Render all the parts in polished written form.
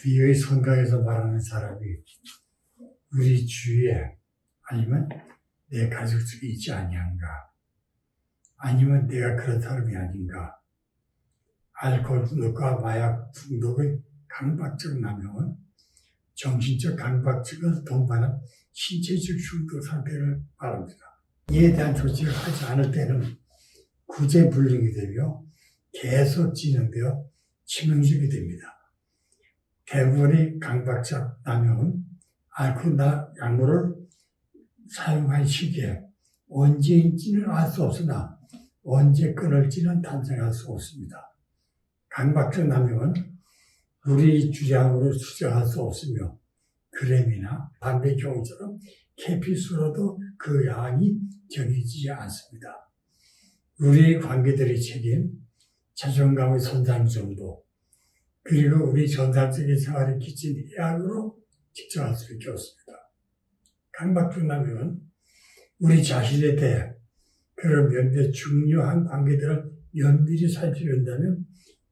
비의 성각에서 말하는 사람이 우리 주위에 아니면 내 가족 중에 있지 아니한가, 아니면 내가 그런 사람이 아닌가. 알코올 중독과 마약 중독의 강박적 남용은 정신적 강박증을 동반한 신체적 중독 상태를 말합니다. 이에 대한 조치를 하지 않을 때는 구제불능이 되며 계속 진행되어 치명적이 됩니다. 대부분의 강박적 남용은 알코올이나 약물을 사용한 시기에 언제인지는 알 수 없으나 언제 끊을지는 단정할 수 없습니다. 강박적 남용은 우리 주량으로 추정할 수 없으며 그램이나 담배 경우처럼 캐피수로도 그 양이 정해지지 않습니다. 우리 관계들의 책임, 자존감의 손상 정도, 그리고 우리 전산적인 생활에 끼친 해악으로 측정할 수밖에 없습니다. 강박적 남용은 우리 자신에 대해 그런 몇몇 중요한 관계들을 면밀히 살피려면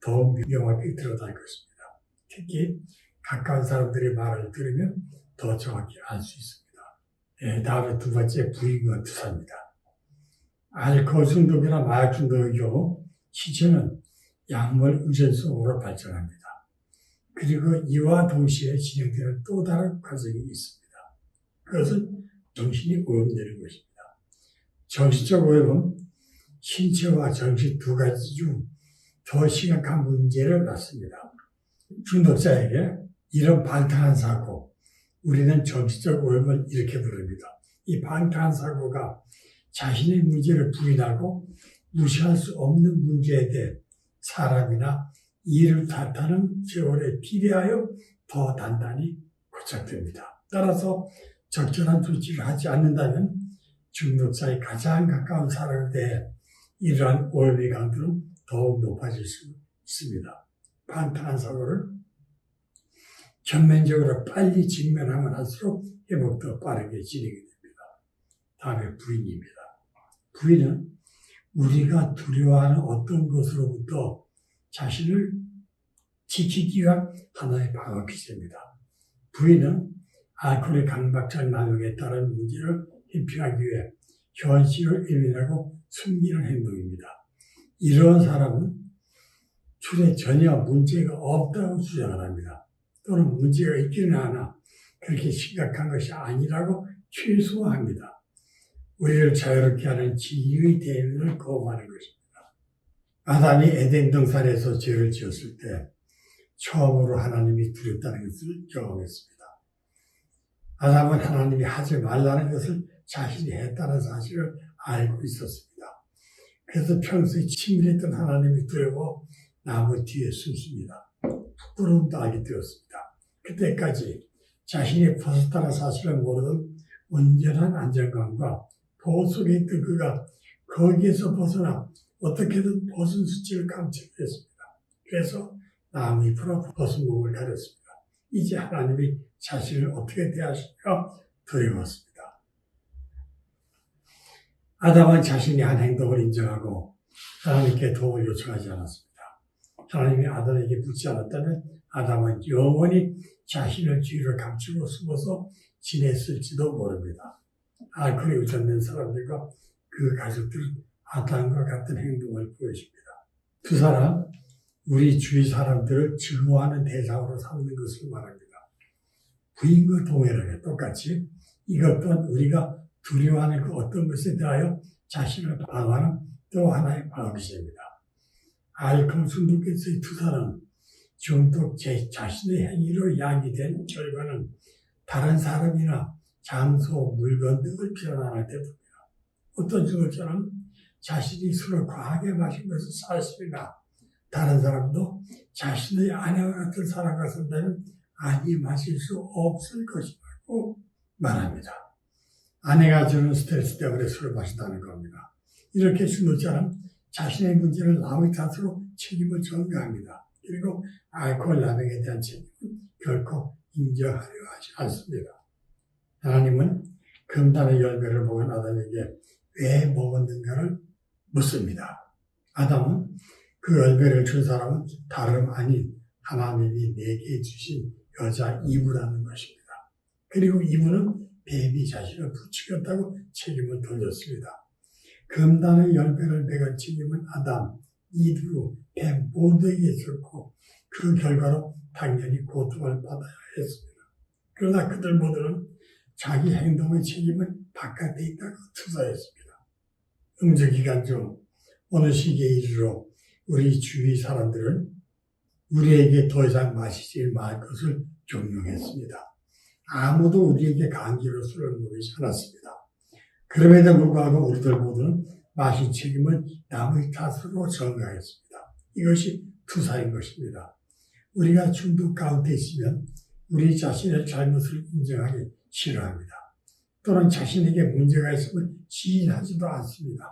더욱 명확히 드러날 것입니다. 특히 가까운 사람들의 말을 들으면 더 정확히 알 수 있습니다. 다음에 두 번째 부인과 투사입니다. 알코올 중독이나 마약 중독의 경우 시체는 약물 의존성으로 발전합니다. 그리고 이와 동시에 진행되는 또 다른 과정이 있습니다. 그것은 정신이 오염되는 것입니다. 정신적 오염은 신체와 정신 두 가지 중 더 심각한 문제를 낳습니다. 중독자에게 이런 방탕한 사고, 우리는 정신적 오염을 이렇게 부릅니다. 이 방탕한 사고가 자신의 문제를 부인하고 무시할 수 없는 문제에 대해 사람이나 일을 탓하는 세월에 비례하여 더 단단히 고착됩니다. 따라서 적절한 조치를 하지 않는다면 중독자의 가장 가까운 사람에 대해 이러한 오염의 강도는 더욱 높아질 수 있습니다. 방탕한 사고를 전면적으로 빨리 직면하면 할수록 회복도 빠르게 진행이 됩니다. 다음에 부인입니다. 부인은 우리가 두려워하는 어떤 것으로부터 자신을 지키기 위한 하나의 방어 기제입니다. 부인은 알코올의 강박적 남용에 따른 문제를 회피하기 위해 현실을 외면하고 숨기는 행동입니다. 이런 사람은 술에 전혀 문제가 없다고 주장을 합니다. 또는 문제가 있기는 하나 그렇게 심각한 것이 아니라고 최소화합니다. 우리를 자유롭게 하는 진리의 대면을 거부하는 것입니다. 아담이 에덴 동산에서 죄를 지었을 때 처음으로 하나님이 두렵다는 것을 경험했습니다. 아담은 하나님이 하지 말라는 것을 자신이 했다는 사실을 알고 있었습니다. 그래서 평소에 치밀했던 하나님이 두려워 나무 뒤에 숨습니다. 부끄러움도 알게 되었습니다. 그때까지 자신이 벗었다는 사실을 모르던 온전한 안정감과 보호 속에 있던 그가 거기에서 벗어나 어떻게든 벗은 수치를 감추했습니다. 그래서 나무 잎으로 벗은 몸을 가렸습니다. 이제 하나님이 자신을 어떻게 대하실까 두려웠습니다. 아담은 자신이 한 행동을 인정하고 하나님께 도움을 요청하지 않았습니다. 하나님이 아담에게 묻지 않았다면 아담은 영원히 자신을 뒤로 감추고 숨어서 지냈을지도 모릅니다. 알코올에 의존된 사람들과 그 가족들은 아담과 같은 행동을 보여줍니다. 두 사람, 우리 주위 사람들을 증오하는 대상으로 삼는 것을 말합니다. 부인과 동일하게 똑같이 이것 또한 우리가 두려워하는 그 어떤 것에 대하여 자신을 방어하는 또 하나의 방어기제입니다. 알코올 중독에서의 투사는 중독 자신의 행위로 야기된 결과는 다른 사람이나 장소, 물건 등을 비난할 때입니다. 어떤 중독자는 자신이 술을 과하게 마신 것은 사실이나 다른 사람도 자신의 아내와 같은 사람과 산다면 아니 마실 수 없을 것이라고 말합니다. 아내가 주는 스트레스 때문에 술을 마신다는 겁니다. 이렇게 중독자는 자신의 문제를 남의 탓으로 책임을 전가합니다. 그리고 알코올 남용에 대한 책임은 결코 인정하려 하지 않습니다. 하나님은 금단의 열매를 먹은 아담에게 왜 먹었는가를 묻습니다. 아담은 그 열매를 준 사람은 다름 아닌 하나님이 내게 주신 여자 이브라는 것입니다. 그리고 이브는 뱀이 자신을 부추겼다고 책임을 돌렸습니다. 금단의 열매를 매건 책임은 아담, 이브, 뱀 모두에게 있었고 그 결과로 당연히 고통을 받아야 했습니다. 그러나 그들 모두는 자기 행동의 책임은 바깥에 있다고 투사했습니다. 음주기간 중 어느 시기에 이르러 우리 주위 사람들은 우리에게 더 이상 마시지 말 것을 종용했습니다. 아무도 우리에게 강제로 술을 먹이지 않았습니다. 그럼에도 불구하고 우리들 모두는 마실 책임을 남의 탓으로 전가했습니다. 이것이 투사인 것입니다. 우리가 중독 가운데 있으면 우리 자신의 잘못을 인정하기 싫어합니다. 또는 자신에게 문제가 있으면 시인하지도 않습니다.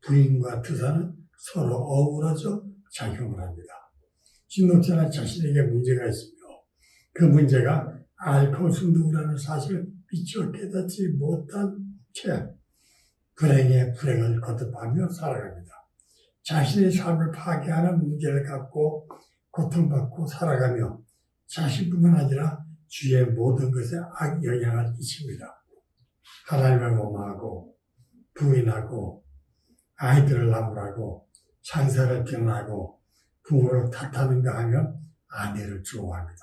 부인과 투사는 서로 어우러져 작용을 합니다. 중독자는 자신에게 문제가 있으며 그 문제가 알코올 중독이라는 사실을 미처 깨닫지 못한 채 불행에 불행을 거듭하며 살아갑니다. 자신의 삶을 파괴하는 문제를 갖고 고통받고 살아가며 자신뿐만 아니라 주위의 모든 것에 악영향을 끼칩니다. 하나님을 원망하고 부인하고 아이들을 나무라고 상사를 비난하고 부모를 탓하는가 하면 아내를 좋아합니다.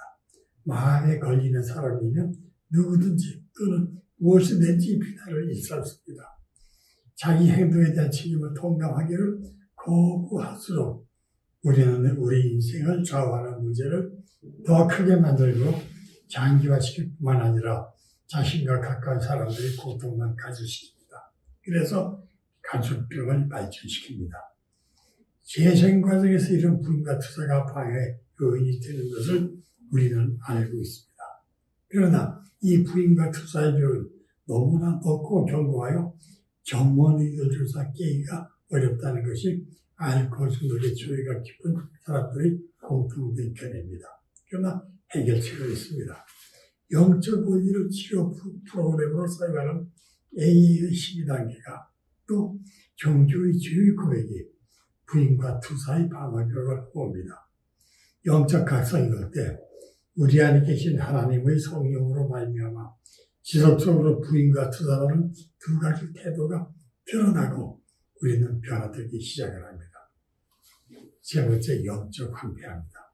마음에 걸리는 사람이면 누구든지 또는 무엇이든지 비난을 일삼습니다. 자기 행동에 대한 책임을 통감하기를 거부할수록 우리는 우리 인생을 좌우하는 문제를 더 크게 만들고 장기화시킬 뿐만 아니라 자신과 가까운 사람들이 고통만 가져시킵니다. 그래서 가족병을 발전시킵니다. 재생 과정에서 이런 부인과 투사가 방해의 요인이 되는 것을 우리는 알고 있습니다. 그러나 이 부인과 투사의 요인 너무나 높고 견고하여 전문의들조차 깨기가 어렵다는 것이 알코올 중독의 조예가 깊은 사람들의 공통된 견해입니다. 그러나 해결책은 있습니다. 영적 원리를 치료 프로그램으로 사용하는 A의 12단계가 또 종교의 주의 고백이 부인과 투사의 방어력을 봅니다. 영적 각성이 올 때 우리 안에 계신 하나님의 성령으로 말미암아 지속적으로 부인과 투사라는 두 가지 태도가 드러나고 우리는 변화되기 시작을 합니다. 세 번째, 영적 황폐합니다.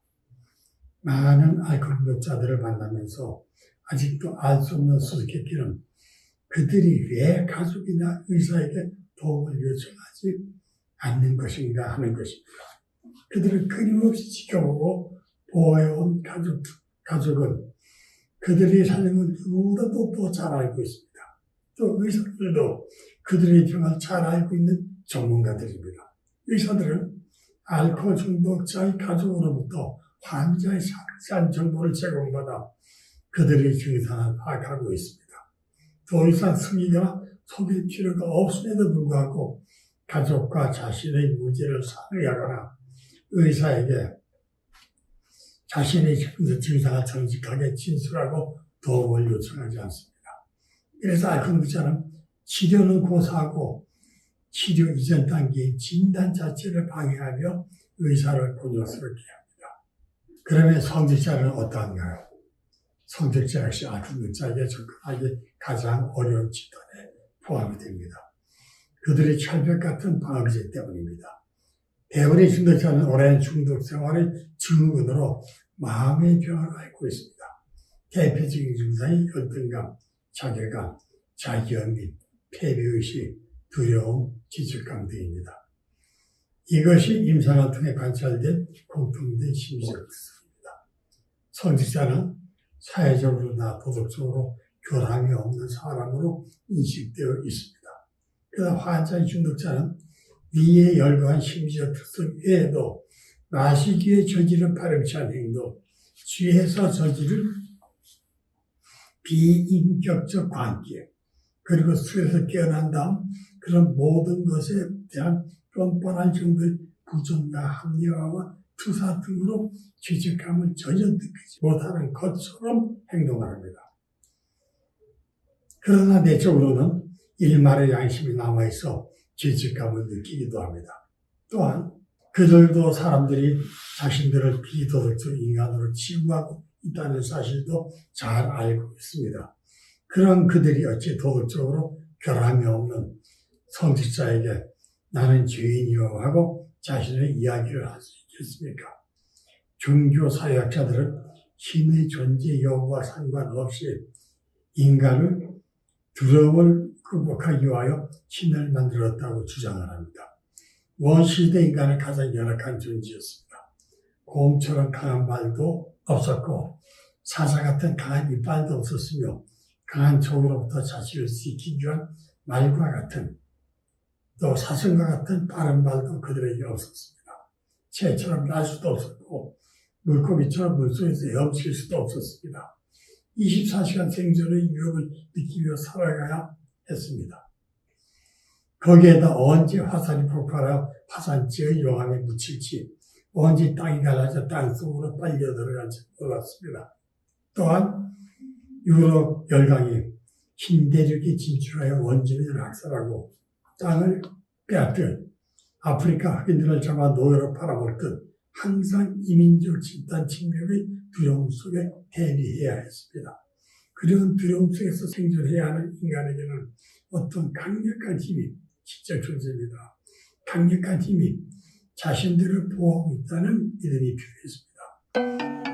많은 알코올 중독자들을 만나면서 아직도 알 수 없는 수수께끼는 그들이 왜 가족이나 의사에게 도움을 요청하지 않는 것인가 하는 것입니다. 그들을 끊임없이 지켜보고 보호해온 가족은 그들의 삶을 누구보다도 더 잘 알고 있습니다. 또 의사들도 그들의 병을 잘 알고 있는 전문가들입니다. 의사들은 알코올 중독자의 가족으로부터 환자의 상세한 정보를 제공받아 그들의 증상을 파악하고 있습니다. 더 이상 승리가 속일 필요가 없음에도 불구하고 가족과 자신의 문제를 상의하거나 의사에게 자신의 증상을 정직하게 진술하고 도움을 요청하지 않습니다. 그래서 알코올 중독자는 치료는 고사하고 치료 이전 단계의 진단 자체를 방해하며 의사를 곤욕스럽게 합니다. 그러면 성직자는 어떠한가요? 성직자 역시 알코올 중독자에게 접근하기 가장 어려운 집단에 포함이 됩니다. 그들의 철벽 같은 방어제 때문입니다. 대부분의 중독자는 오랜 중독 생활의 증후군으로 마음의 병을 앓고 있습니다. 대표적인 증상이 열등감, 자괴감, 자기연민, 패배의식, 두려움, 지적감 등입니다. 이것이 임상을 통해 관찰된 공통된 심리적 특성입니다. 성직자는 사회적으로나 도덕적으로 교감이 없는 사람으로 인식되어 있습니다. 그러나 환자의 중독자는 위에 열거한 심리적 특성 외에도 마시기에 저지른 파렴치한 행동, 취해서 저지른 비인격적 관계, 그리고 술에서 깨어난 다음 그런 모든 것에 대한 뻔뻔한 정도의 부정과 합리화와 투사 등으로 죄책감을 전혀 느끼지 못하는 것처럼 행동을 합니다. 그러나 내적으로는 일말의 양심이 남아있어 죄책감을 느끼기도 합니다. 또한 그들도 사람들이 자신들을 비도덕적 인간으로 치부하고 있다는 사실도 잘 알고 있습니다. 그런 그들이 어찌 도덕적으로 결함이 없는 성직자에게 나는 죄인이요 하고 자신의 이야기를 할 수 있겠습니까? 종교사회학자들은 신의 존재 여부와 상관없이 인간을 두려움을 극복하기 위하여 신을 만들었다고 주장을 합니다. 원시대 인간은 가장 열악한 존재였습니다. 곰처럼 강한 발도 없었고 사자 같은 강한 이빨도 없었으며 강한 촉으로부터 자신을 지키기 위한 말과 같은 또 사슴과 같은 빠른 발도 그들에게 없었습니다. 새처럼 날 수도 없었고 물고기처럼 물속에서 헤엄칠 수도 없었습니다. 24시간 생존의 위협을 느끼며 살아가야 했습니다. 거기에다 언제 화산이 폭발하여 화산지의 용암에 묻힐지, 언제 땅이 갈라져 땅속으로 빨려 들어갈지 몰랐습니다. 또한 유럽 열강이 흰 대륙에 진출하여 원주민을 학살하고 땅을 빼앗듯 아프리카 흑인들을 잡아 노예로 팔아먹듯 항상 이민족 집단 침략의 두려움 속에 대비해야 했습니다. 그런 두려움 속에서 생존해야 하는 인간에게는 어떤 강력한 힘이 진짜 존재입니다. 강력한 힘이 자신들을 보호하고 있다는 믿음이 필요했습니다.